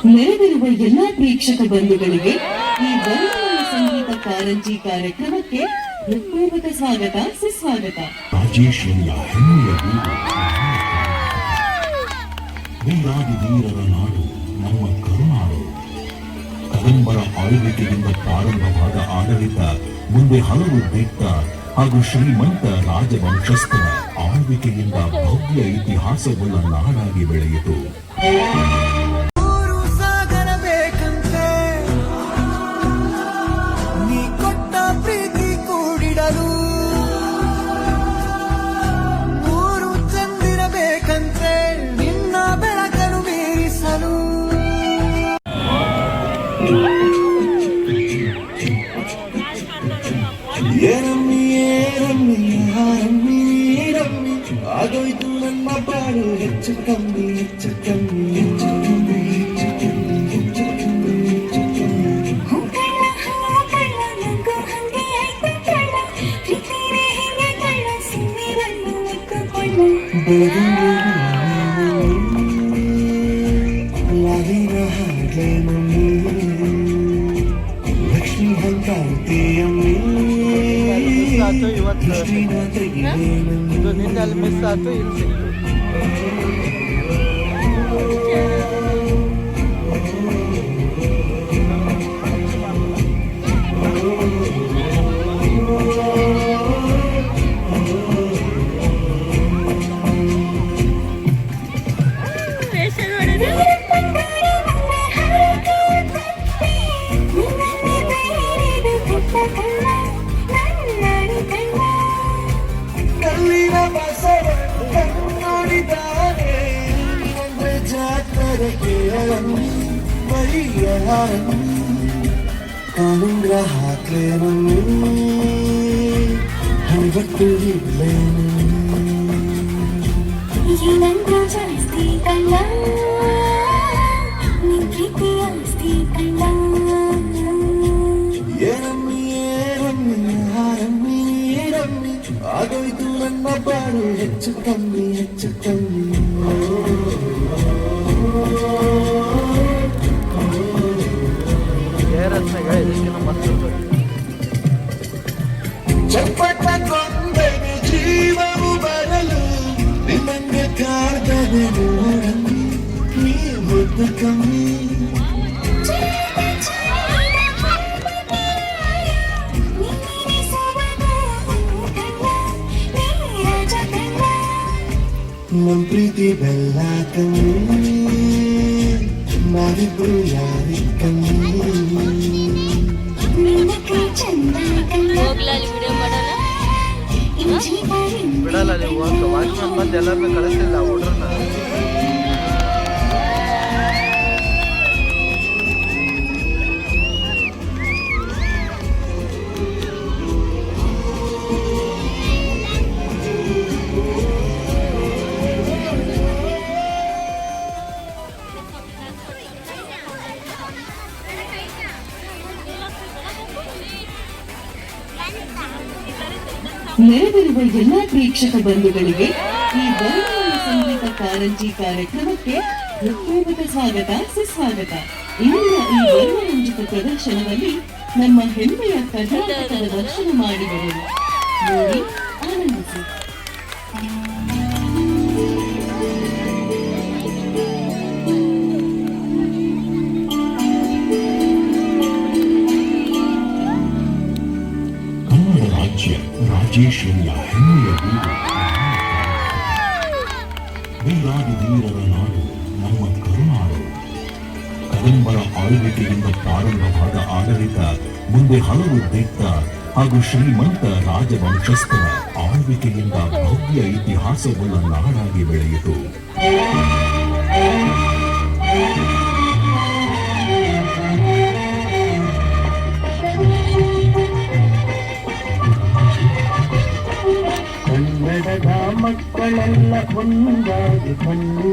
ನೆರೆದಿರುವ ಎಲ್ಲಾ ಪ್ರೇಕ್ಷಕ ಬಂಧುಗಳಿಗೆ ಈ ವರ್ಣಮಯ ಸಂಗೀತ ಕಾರಂಜಿ ಕಾರ್ಯಕ್ರಮಕ್ಕೆ ಹೃತ್ಪೂರ್ವಕ ಸ್ವಾಗತ ಸುಸ್ವಾಗತ. ರಾಜೇಶ್ವರಿಯ ಹೆಮ್ಮೆಯ ವೀರಾದಿ ವೀರರ ನಾಡು ನಮ್ಮ ಕರುನಾಡು. ಕದಂಬರ ಆಳ್ವಿಕೆಯಿಂದ ಪ್ರಾರಂಭವಾದ ಆಡಳಿತ ಮುಂದೆ ಹಲವು ಬೆಟ್ಟ ಹಾಗೂ ಶ್ರೀಮಂತ ರಾಜವಂಶಸ್ಥರ ಆಳ್ವಿಕೆಯಿಂದ ಭವ್ಯ ಇತಿಹಾಸವುಳ್ಳ ನಾಡಾಗಿ ಬೆಳೆಯಿತು. ಆಗೋಯ್ತು ನನ್ನ ಬಾಳು ಹೆಚ್ಚು ಕಮ್ಮಿ ಹೆಚ್ಚು ಕಮ್ಮಿ ಹೆಚ್ಚು ಕಮ್ಮಿ ಹೆಚ್ಚು ಕಮ್ಮಿ ಹೆಚ್ಚು ಕಮ್ಮಿ ಹೆಚ್ಚು ಕಮ್ಮಿ ಲಕ್ಷ್ಮೀ ಹಂಕಾರ್ತಿಯಮ್ಮಿ ಇವತ್ತು ಇದು ನಿನ್ನಲ್ಲಿ ಮಿಸ್ ಆಯ್ತು. ಇಲ್ಲಿ ಕಾಲುಂಗ್ರ ಹಾಕ್ಲೇನಮ್ಮಿ ಹಣಬಟ್ಟು ಏನಂದ್ರ ಜಾಸ್ತಿ ಕಳ್ಳ ನಿನ್ ಪ್ರೀತಿ ಆಸ್ತಿ ಕಳ್ಳ. ಏನಮ್ಮಿ ಏನಮ್ಮಿ ಹಾರಮ್ಮಿ ನೀರಮ್ಮಿ ಆಗೋಯ್ತು ನನ್ನ ಬಾಳು ಹೆಚ್ಚು ಕಮ್ಮಿ ಹೆಚ್ಚು ಕಮ್ಮಿ. ಚಪ್ಪಟ ಕೊಂದೆಗೆ ಜೀವವು ಬರಲು ನಿಮ್ಮಂಗೆ ಕಾಡ್ತದೆ ನೋಡಮ್ಮಿ ನೀ ಮುದ್ದು ಕಮ್ಮಿ. ನಮ್ ಪ್ರೀತಿ ಬೆಲ್ಲ ಕಮ್ಮಿ ನಾವಿಬ್ರು ಯಾರಿ ಕಮ್ಮಿ. ಬಿಡಲ್ಲ ನೀವು ವಾಚ್ಮನ್ ಬಂದು ಎಲ್ಲರನ್ನೂ ಕಳಿಸಿಲ್ಲ ಹುಡ್ರನ್ನ. ನೆರೆದಿರುವ ಎಲ್ಲಾ ಪ್ರೇಕ್ಷಕ ಬಂಧುಗಳಿಗೆ ಈ ವರ್ಣಮಯ ಸಂಗೀತ ಕಾರಂಜಿ ಕಾರ್ಯಕ್ರಮಕ್ಕೆ ಹೃತ್ಪೂರ್ವಕ ಸ್ವಾಗತ ಸುಸ್ವಾಗತ. ಇಂದಿನ ಈ ವರ್ಣರಂಜಿತ ಪ್ರದರ್ಶನದಲ್ಲಿ ನಮ್ಮ ಹೆಮ್ಮೆಯ ಕರ್ನಾಟಕದ ದರ್ಶನ ಮಾಡಿ ಬರಲು ನೋಡಿ ಆನಂದಿಸಿ. ರಾಜೇಶ್ವರಿಯ ಹೆಮ್ಮೆಯ ವೀರಾದಿ ವೀರರ ನಾಡು ನಮ್ಮ ಕರುನಾಡು. ಕದಂಬರ ಆಳ್ವಿಕೆಯಿಂದ ಪ್ರಾರಂಭವಾದ ಆಡಳಿತ ಮುಂದೆ ಹಲವು ಬೆಟ್ಟ ಹಾಗೂ ಶ್ರೀಮಂತ ರಾಜವಂಶಸ್ಥರ ಆಳ್ವಿಕೆಯಿಂದ ಭವ್ಯ ಇತಿಹಾಸವುಳ್ಳ ನಾಡಾಗಿ ಬೆಳೆಯಿತು. ಕನ್ನಡದ ಮಕ್ಕಳೆಲ್ಲ ಒಂದಾಗಿ ಕಣ್ಣು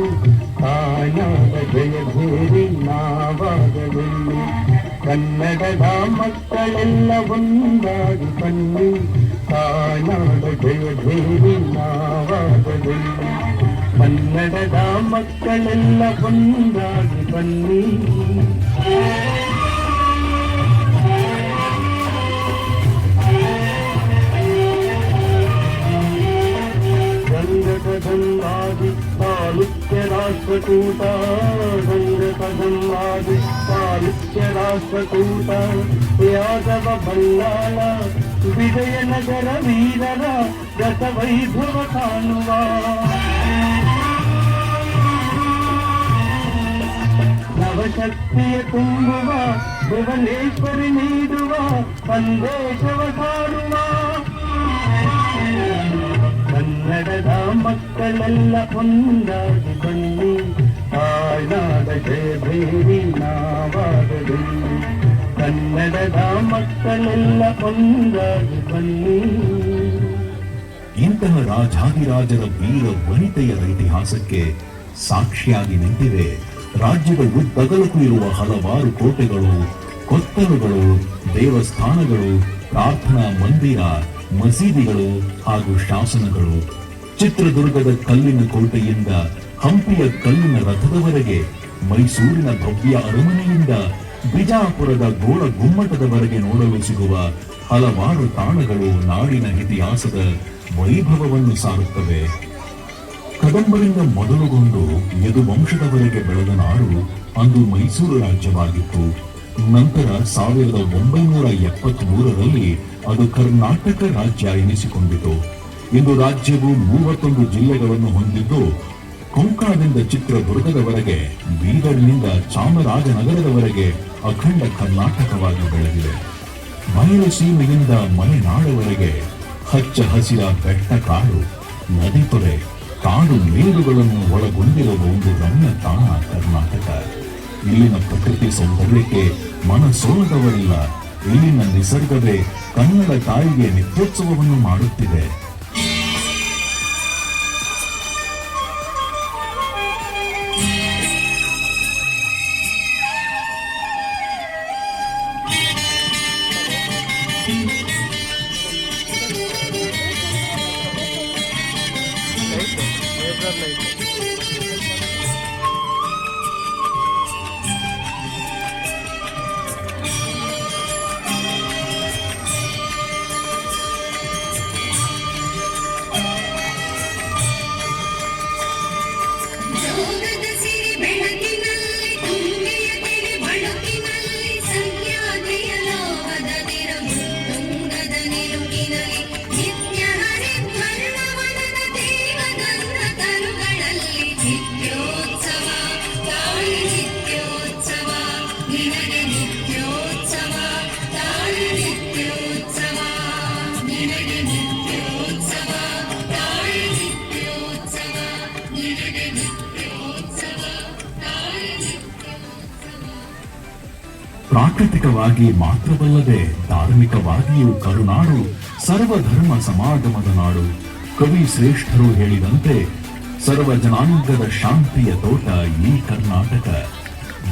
ತಾಯಾದ ಜಯಭೇರಿ ನಾವಾಗವೆಲ್ಲಿ. ಕನ್ನಡದ ಮಕ್ಕಳೆಲ್ಲ ಒಂದಾಗಿ ಕಣ್ಣು ತಾಯಾದ ಜಯಭೇರಿ ನಾವಾಗವೆಲ್ಲಿ. ಕನ್ನಡದ ಮಕ್ಕಳೆಲ್ಲ ಒಂದಾಗಿ ಬನ್ನಿ. ಗಂಗಕದಂಬಾದಿ ಚಾಲುಕ್ಯ ರಾಷ್ಟ್ರಕೂಟ, ಗಂಗಕದಂಬಾದಿ ಚಾಲುಕ್ಯ ರಾಷ್ಟ್ರಕೂಟ, ಯಾದವ ಬಲ್ಲಾಳ ವಿಜಯನಗರ ವೀರರ ಗತವೈಭವ ಕಾಣುವ. ನವಶಕ್ತಿಯ ತುಂಬುವ ಭುವನೇಶ್ವರಿ ನೀಡುವ ಸಂದೇಶವ ಸಾರುವ. ಕನ್ನಡದ ಮಕ್ಕಳೆಲ್ಲ ಒಂದಾಗಿ ಬನ್ನಿ, ತಾಯ್ನಾಡ ಜಯಭೇರಿ ನಾವಾಗಲಿ. ಕನ್ನಡದ ಮಕ್ಕಳೆಲ್ಲ ಒಂದಾಗಿ ಬನ್ನಿ. ಇಂತಹ ರಾಜಾದಿರಾಜರ ವೀರ ವನಿತೆಯರ ಇತಿಹಾಸಕ್ಕೆ ಸಾಕ್ಷಿಯಾಗಿ ನಿಂತಿವೆ ರಾಜ್ಯದ ಉದ್ದಗಲಕ್ಕೂ ಇರುವ ಹಲವಾರು ಕೋಟೆಗಳು, ಕೊತ್ತಲುಗಳು, ದೇವಸ್ಥಾನಗಳು, ಪ್ರಾರ್ಥನಾ ಮಂದಿರ, ಮಸೀದಿಗಳು ಹಾಗೂ ಶಾಸನಗಳು. ಚಿತ್ರದುರ್ಗದ ಕಲ್ಲಿನ ಕೋಟೆಯಿಂದ ಹಂಪಿಯ ಕಲ್ಲಿನ ರಥದವರೆಗೆ, ಮೈಸೂರಿನ ಭವ್ಯ ಅರಮನೆಯಿಂದ ಬಿಜಾಪುರದ ಗೋಳ ಗುಮ್ಮಟದವರೆಗೆ ನೋಡಲು ಸಿಗುವ ಹಲವಾರು ತಾಣಗಳು ನಾಡಿನ ಇತಿಹಾಸದ ವೈಭವವನ್ನು ಸಾರುತ್ತವೆ. ಕದಂಬರಿಂದ ಮೊದಲುಗೊಂಡು ಯದುವಂಶದವರೆಗೆ ಬೆಳೆದ ನಾಡು ಅಂದು ಮೈಸೂರು ರಾಜ್ಯವಾಗಿತ್ತು. ನಂತರ 1973ರಲ್ಲಿ ಅದು ಕರ್ನಾಟಕ ರಾಜ್ಯ ಎನಿಸಿಕೊಂಡಿತು. ಇಂದು ರಾಜ್ಯವು 31 ಜಿಲ್ಲೆಗಳನ್ನು ಹೊಂದಿದ್ದು, ಕೊಂಕಣದಿಂದ ಚಿತ್ರದುರ್ಗದವರೆಗೆ, ಬೀದರ್ನಿಂದ ಚಾಮರಾಜನಗರದವರೆಗೆ ಅಖಂಡ ಕರ್ನಾಟಕವಾಗಿ ಬೆಳೆದಿದೆ. ಬಯಲುಸೀಮೆಯಿಂದ ಮಲೆನಾಡವರೆಗೆ ಹಚ್ಚ ಹಸಿರ ಬೆಟ್ಟ ಕಾಡು, ನದಿ ತೊರೆ, ಕಾಡು ಮೇಡುಗಳನ್ನು ಒಳಗೊಂಡಿರುವ ಒಂದು ರಮ್ಯ ತಾಣ ಕರ್ನಾಟಕ. ಇಲ್ಲಿನ ಪ್ರಕೃತಿ ಸೌಂದರ್ಯಕ್ಕೆ ಮನಸೋಲದವರಿಲ್ಲ. ಇಲ್ಲಿನ ನಿಸರ್ಗವೇ ಕನ್ನಡ ತಾಯಿಗೆ ನಿತ್ಯೋತ್ಸವವನ್ನು ಮಾಡುತ್ತಿದೆ. ಪ್ರಾಕೃತಿಕವಾಗಿ ಮಾತ್ರವಲ್ಲದೆ ಧಾರ್ಮಿಕವಾಗಿಯೂ ಕರುನಾಡು ಸರ್ವಧರ್ಮ ಸಮಾಗಮದ ನಾಡು. ಕವಿ ಶ್ರೇಷ್ಠರು ಹೇಳಿದಂತೆ ಸರ್ವ ಜನಾಂಗದ ಶಾಂತಿಯ ತೋಟ ಈ ಕರ್ನಾಟಕ.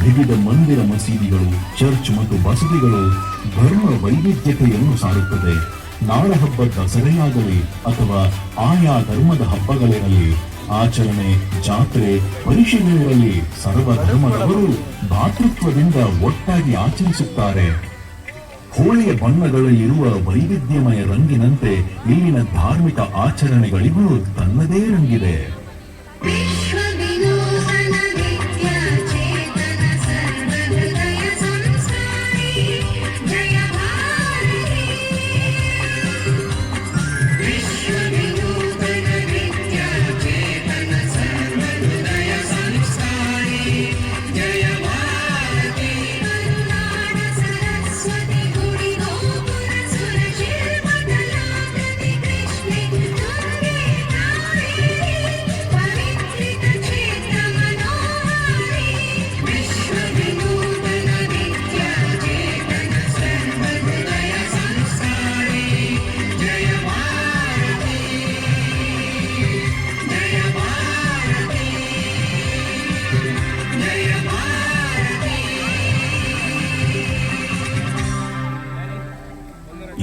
ವಿವಿಧ ಮಂದಿರ, ಮಸೀದಿಗಳು, ಚರ್ಚ್ ಮತ್ತು ಬಸದಿಗಳು ಧರ್ಮ ವೈವಿಧ್ಯತೆಯನ್ನು ಸಾರುತ್ತದೆ. ನಾಡಹಬ್ಬ ದಸರೆಯಾಗಲಿ ಅಥವಾ ಆಯಾ ಧರ್ಮದ ಹಬ್ಬಗಳಿರಲಿ, ಆಚರಣೆ, ಜಾತ್ರೆ, ಪರಿಶೀಲನೆಗಳಲ್ಲಿ ಸರ್ವಧರ್ಮದವರು ಭಾತೃತ್ವದಿಂದ ಒಟ್ಟಾಗಿ ಆಚರಿಸುತ್ತಾರೆ. ಹೋಳಿಯ ಬಣ್ಣಗಳಲ್ಲಿರುವ ವೈವಿಧ್ಯಮಯ ರಂಗಿನಂತೆ ಇಲ್ಲಿನ ಧಾರ್ಮಿಕ ಆಚರಣೆಗಳಿಗೂ ತನ್ನದೇ ರಂಗಿದೆ.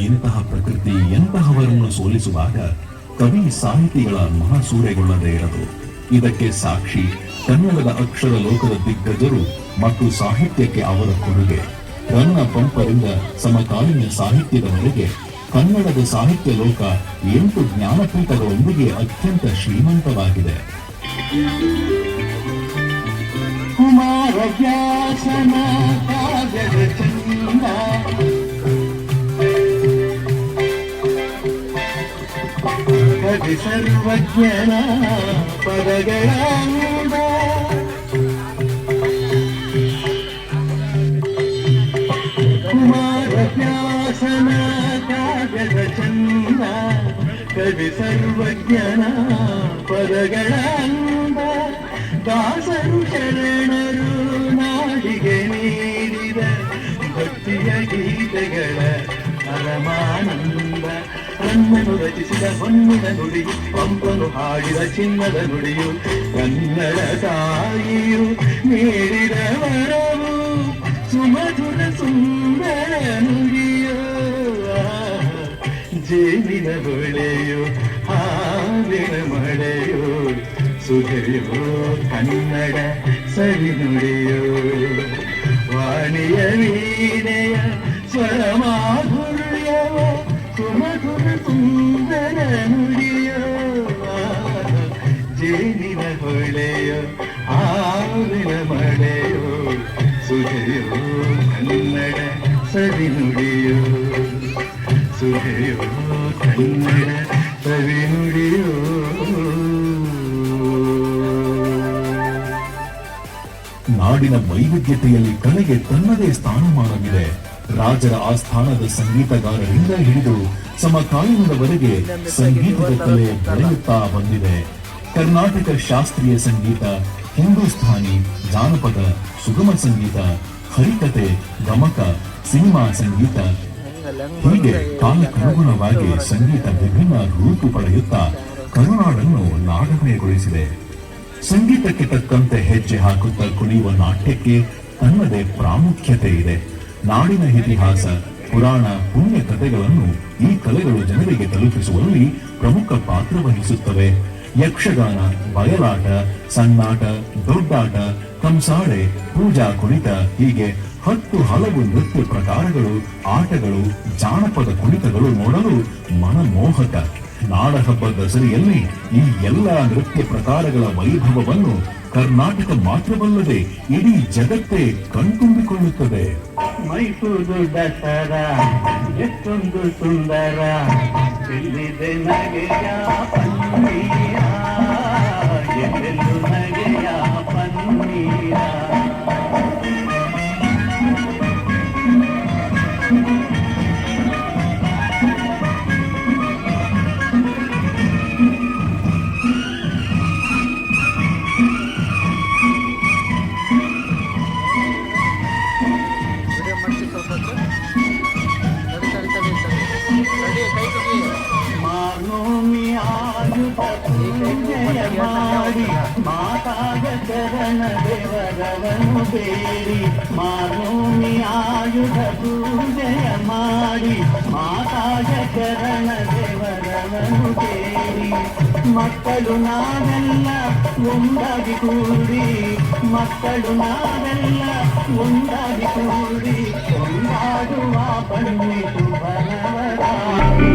ಇಂತಹ ಪ್ರಕೃತಿ ಎಂತಹವರನ್ನು ಸೋಲಿಸುವಾಗ ಕವಿ ಸಾಹಿತಿಗಳ ಮನಸೂರೆಗೊಳ್ಳದೇ ಇರದು. ಇದಕ್ಕೆ ಸಾಕ್ಷಿ ಕನ್ನಡದ ಅಕ್ಷರ ಲೋಕದ ದಿಗ್ಗಜರು ಮತ್ತು ಸಾಹಿತ್ಯಕ್ಕೆ ಅವರ ಕೊಡುಗೆ. ರನ್ನ ಪಂಪರಿಂದ ಸಮಕಾಲೀನ ಸಾಹಿತ್ಯದವರೆಗೆ ಕನ್ನಡದ ಸಾಹಿತ್ಯ ಲೋಕ 8 ಜ್ಞಾನಪೀಠಗಳೊಂದಿಗೆ ಅತ್ಯಂತ ಶ್ರೀಮಂತವಾಗಿದೆ. ಕುಮಾರವ್ಯಾಸನ ಕಾವ್ಯದ ಚಂದ, ಕವಿ ಸರ್ವಜ್ಞನ ಪದಗಳ ಅಂದ, ಕುಮಾರವ್ಯಾಸನ ಕಾವ್ಯದ ಚಂದ, ಕವಿ ಸರ್ವಜ್ಞನ ಪದಗಳ ಅಂದ, ದಾಸರು ಶರಣರು ನಾಡಿಗೆ ನೀಡಿದ ಭಕ್ತಿಯ ಗೀತೆಗಳ ಪರಮಾನಂದ. ರನ್ನನು ರಚಿಸಿದ ಹೊನ್ನಿನ ನುಡಿಯು, ಪಂಪನು ಹಾಡಿದ ಚಿನ್ನದ ನುಡಿಯು, ಕನ್ನಡ ತಾಯಿಯು ನೀಡಿದ ವರವು ಸುಮಧುರ ಸುಂದರ ನುಡಿಯೋ. ಜೇನಿನ ಹೊಳೆಯು ಹಾಲಿನ ಮಳೆಯೋ, ಸುಧೆಯೋ ಕನ್ನಡ ಸವಿ ನುಡಿಯೋ. ವಾಣಿಯ ವೀಣೆಯ ಸ್ವರ ಮಾಧುರ್ಯವೋ, ಸುಮಧುರ ಸುಂದರ ನುಡಿಯೋ. ಜೇನಿನ ಹೊಳೆಯೋ ಹಾಲಿನ ಮಳೆಯೋ, ಸುಧೆಯೋ ಕನ್ನಡ ಸವಿ ನುಡಿಯೋ, ಸುಧೆಯೋ ಕನ್ನಡ ಸವಿ ನುಡಿಯೋ. ನಾಡಿನ ವೈವಿಧ್ಯತೆಯಲ್ಲಿ ಕಲೆಗೆ ತನ್ನದೇ ಸ್ಥಾನಮಾನವಿದೆ. ರಾಜರ ಆಸ್ಥಾನದ ಸಂಗೀತಗಾರರಿಂದ ಹಿಡಿದು ಸಮಕಾಲೀನದವರೆಗೆ ಸಂಗೀತದ ಕಲೆ ಬೆಳೆಯುತ್ತಾ ಬಂದಿದೆ. ಕರ್ನಾಟಕ ಶಾಸ್ತ್ರೀಯ ಸಂಗೀತ, ಹಿಂದೂಸ್ಥಾನಿ, ಜಾನಪದ, ಸುಗಮ ಸಂಗೀತ, ಹರಿಕತೆ, ಗಮಕ, ಸಿನಿಮಾ ಸಂಗೀತ ಹೀಗೆ ಕಾಲಕ್ಕನುಗುಣವಾಗಿ ಸಂಗೀತ ವಿಭಿನ್ನ ರೂಪು ಪಡೆಯುತ್ತಾ ಕರುನಾಡನ್ನು ನಾಡಮಯಗೊಳಿಸಿದೆ. ಸಂಗೀತಕ್ಕೆ ತಕ್ಕಂತೆ ಹೆಜ್ಜೆ ಹಾಕುತ್ತಾ ಕುಣಿಯುವ ನಾಟ್ಯಕ್ಕೆ ತನ್ನದೇ ಪ್ರಾಮುಖ್ಯತೆ ಇದೆ. ನಾಡಿನ ಇತಿಹಾಸ, ಪುರಾಣ, ಪುಣ್ಯ ಕಥೆಗಳನ್ನು ಈ ಕಲೆಗಳು ಜನರಿಗೆ ತಲುಪಿಸುವಲ್ಲಿ ಪ್ರಮುಖ ಪಾತ್ರ ವಹಿಸುತ್ತವೆ. ಯಕ್ಷಗಾನ, ಬಯಲಾಟ, ಸಣ್ಣಾಟ, ದೊಡ್ಡಾಟ, ಕಂಸಾಳೆ, ಪೂಜಾ ಕುಣಿತ ಹೀಗೆ 10 ಹಲವು ನೃತ್ಯ ಪ್ರಕಾರಗಳು, ಆಟಗಳು, ಜಾನಪದ ಕುಣಿತಗಳು ನೋಡಲು ಮನಮೋಹಕ. ನಾಡಹಬ್ಬ ದಸರೆಯಲ್ಲಿ ಈ ಎಲ್ಲಾ ನೃತ್ಯ ಪ್ರಕಾರಗಳ ವೈಭವವನ್ನು ಕರ್ನಾಟಕ ಮಾತ್ರವಲ್ಲದೆ ಇಡೀ ಜಗತ್ತೇ ಕಣ್ತುಂಬಿಕೊಳ್ಳುತ್ತದೆ. ಮೈಸೂರು ದಸರಾ ಎಷ್ಟೊಂದು ಸುಂದರ, ಎಲ್ಲಿದೆ ನಗೆಯ ಪನ್ನೀರ, ಎಲ್ಲೆಲ್ಲೂ ನಗೆಯ ಪನ್ನೀರ. ಮಾಡಿ ಮಾತಾಗ ಚರಣ ದೇವರವನು ಬೇಡಿ, ಮಾನೋಮಿ ಆಯುಧ ಪೂಜೆಯ ಮಾಡಿ ಮಾತಾಗ ಚರಣ ದೇವರವನು ಬೇಡಿ. ಮಕ್ಕಳು ನಾವೆಲ್ಲ ಒಂದಾಗಿ ಕೂಡಿ, ಮಕ್ಕಳು ನಾವೆಲ್ಲ ಒಂದಾಗಿ ಕೂಡಿ ಕೊಂಡಾಡುವ ಬನ್ನಿ ಶುಭನವರಾತ್ರಿ.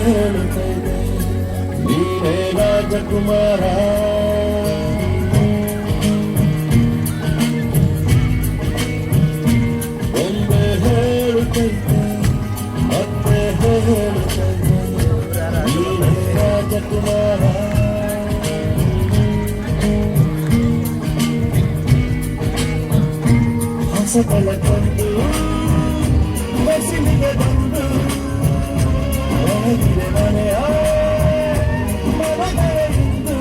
ಹೇಳುತ್ತೈತೆ ನೀನೇ ರಾಜಕುಮಾರ ಒಂದೇ ಹೇಳುತ್ತೈತೆ ಮತ್ತೆ ಹೇಳುತ್ತೈತೆ ನೀನೇ ರಾಜಕುಮಾರ ಹೊಸಬಳ ತಂದು ಬಸಿಲಿಗೆ ಬಂದು ಒಳಗಿದೆ ಮನೆಯ ಮನಗಳಿಂದು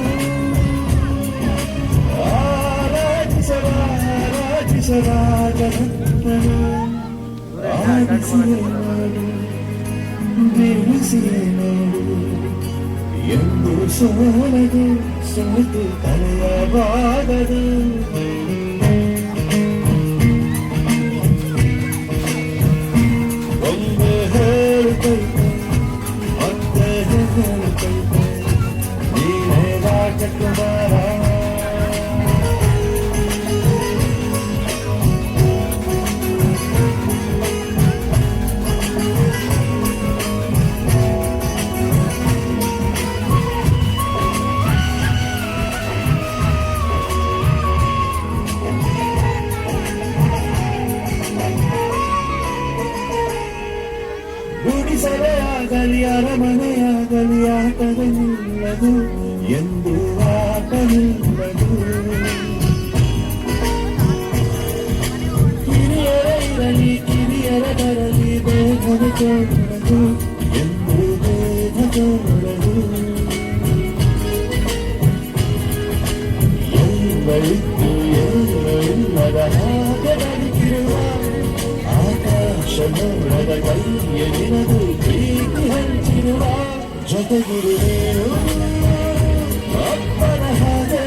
ಆರಾಧಿಸರಾಜನಂತನು ಆಡಿಸಿಯೇ ನೋಡು ಬೀಳಿಸಿಯೇ ನೋಡು ಎಂದು ಸೋಲದು ಸೋತು ಕಳೆಯಬಾರದು ಒಂದೇ ಹೇಳುತ್ತೈತೆ ಮತ್ತೆ ಹೇಳುತ್ತೈತೆ ನೀನೇ ರಾಜಕುಮಾರ ಗುಡಿಸಲೆಯಾಗಲಿ ಅರಮನೆಯಾಗಲಿ ಆಟದ ನಿಲ್ಲದು ಎಂದು ಆಟ ನಿಲ್ಲದು ಹಿರಿಯರ ಇರಲಿ ಕಿರಿಯರ ಬರಲಿ ಬೇಗದ ತೋರದು ಎಂದು ಬೇಗ ತೋರದು ಎಲ್ಲರಿದ್ದು ಎಲ್ಲರಿಲ್ಲದ ಹಾಗೆ ಬದುಕಿರುವ ಆಕಾಶ ನೋಡದ ಕೈಯಲ್ಲಿನದು ಪ್ರೀತಿ ಹಂಚಿರುವ ಜೊತೆಗಿರು ನೀನು ಅಪ್ಪನ ಹಾಗೆ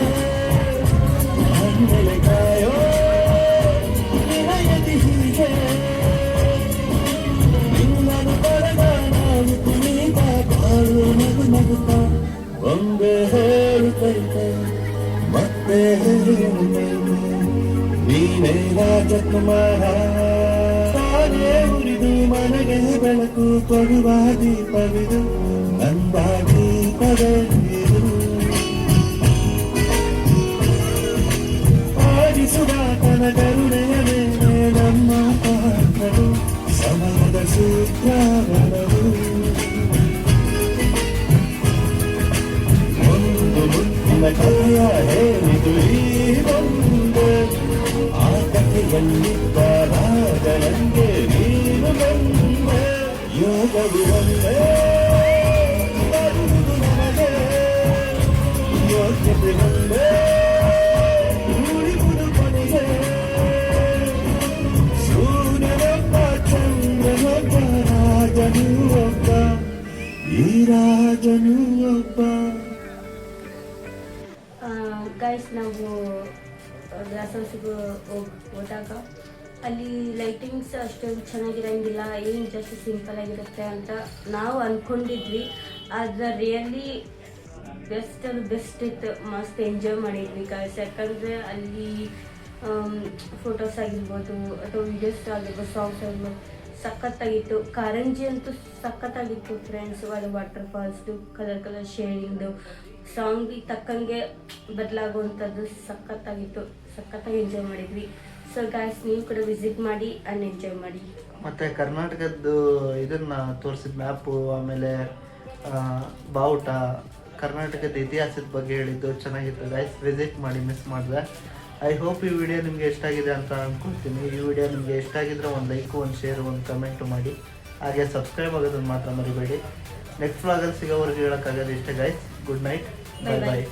ಹಣ್ಣೆಲೆ ಕಾಯೋ ನಿನಯತಿ ಹೀಗೆ ನಿನ್ನನು ಪಡೆದ ನಾವು ಕುಣಿತ ಬಾಳು ನಗು ನಗುತ್ತ ಒಂದೇ ಹೇಳುತ್ತೈತೆ ಮತ್ತೆ ಹೇಳುತ್ತೈತೆ ನೀನೇ ರಾಜಕುಮಾರ ತಾನೇ ಉರಿದು ಮನೆಗೆ ಬೆಳಕು ಕೊಡುವ ದೀಪವಿದು ನಂದ ದೀಪವೇ ಇದು ಆಡಿಸುವಾತನ ಕರುಣೆಯ ಮೇಲೆ ನಮ್ಮ ಪಾತ್ರವು ಸಮಯದ ಸೂತ್ರವನವು ಒಂದು ಮುತ್ತಿನ ಕಥೆಯ ಹೇಳಿದು ಈ ಒಂದೇ ಆ ಕಥೆಯಲ್ಲಿದ್ದ ರಾಜನಿಗೆ ನೀನು ಬಂದೆ ಯೋಗವು ಒಂದೇ ಬರುವುದು ನಮಗೆ ಯೋಗ್ಯತೆ ಒಂದೇ ಉಳಿಯುವುದು ಕೊನೆಗೆ ಸೂರ್ಯನೊಬ್ಬ ಚಂದ್ರನೊಬ್ಬ ರಾಜನೂ ಒಬ್ಬ ಈ ರಾಜನೂ ಒಬ್ಬ. ಗೈಸ್ ನಾವು ಗ್ಲಾಸ್ ಹೌಸಿಗೆ ಹೋದಾಗ ಅಲ್ಲಿ ಲೈಟಿಂಗ್ಸ್ ಅಷ್ಟೊಂದು ಚೆನ್ನಾಗಿರೋಂಗಿಲ್ಲ, ಏನು ಜಸ್ಟ್ ಸಿಂಪಲ್ ಆಗಿರುತ್ತೆ ಅಂತ ನಾವು ಅಂದ್ಕೊಂಡಿದ್ವಿ. ಆದರೆ ರಿಯಲಿ ಬೆಸ್ಟ್ ಇತ್ತು, ಮಸ್ತ್ ಎಂಜಾಯ್ ಮಾಡಿದ್ವಿ ಗೈಸ್. ಯಾಕಂದರೆ ಅಲ್ಲಿ ಫೋಟೋಸ್ ಆಗಿರ್ಬೋದು ಅಥವಾ ವೀಡಿಯೋಸ್ ಆಗಿರ್ಬೋದು, ಸಾಂಗ್ಸ್ ಆಗಿರ್ಬೋದು ಸಖತ್ತಾಗಿತ್ತು. ಕಾರಂಜಿ ಅಂತೂ ಸಖತ್ತಾಗಿತ್ತು ಫ್ರೆಂಡ್ಸ್. ಅದು ವಾಟರ್ ಫಾಲ್ಸ್ದು ಕಲರ್ ಶೇರಿಂಗ್ದು ಸಾಂಗಿಗೆ ತಕ್ಕಂಗೆ ಬದಲಾಗುವಂಥದ್ದು ಸಖತ್ತಾಗಿತ್ತು. ಸಖತ್ತಾಗಿ ಎಂಜಾಯ್ ಮಾಡಿದ್ವಿ. ಸೊ ಗಾಯ್ಸ್, ನೀವು ಕೂಡ ವಿಸಿಟ್ ಮಾಡಿ ಆ್ಯಂಡ್ ಎಂಜಾಯ್ ಮಾಡಿ. ಮತ್ತು ಕರ್ನಾಟಕದ್ದು ಇದನ್ನು ತೋರಿಸಿದ ಮ್ಯಾಪು, ಆಮೇಲೆ ಬಾವುಟ, ಕರ್ನಾಟಕದ ಇತಿಹಾಸದ ಬಗ್ಗೆ ಹೇಳಿದ್ದು ಚೆನ್ನಾಗಿತ್ತು ಗೈಸ್. ವಿಸಿಟ್ ಮಾಡಿ, ಮಿಸ್ ಮಾಡಿದೆ. ಐ ಹೋಪ್ ಈ ವಿಡಿಯೋ ನಿಮಗೆ ಇಷ್ಟ ಆಗಿದೆ ಅಂತ ಅಂದ್ಕೊಳ್ತೀನಿ. ಈ ವಿಡಿಯೋ ನಿಮಗೆ ಇಷ್ಟ ಆಗಿದ್ರೆ ಒಂದು ಲೈಕು, ಒಂದು ಶೇರು, ಒಂದು ಕಮೆಂಟು ಮಾಡಿ. ಹಾಗೆ ಸಬ್ಸ್ಕ್ರೈಬ್ ಆಗೋದನ್ನು ಮಾತ್ರ ಮರಿಬೇಡಿ. ನೆಕ್ಸ್ಟ್ ವ್ಲಾಗಲ್ಲಿ ಸಿಗೋವರೆಗೂ ಹೇಳೋಕ್ಕಾಗೋದು ಇಷ್ಟೇ ಗೈಸ್. ಗುಡ್ ನೈಟ್, ಬಾಯ್ ಬಾಯ್.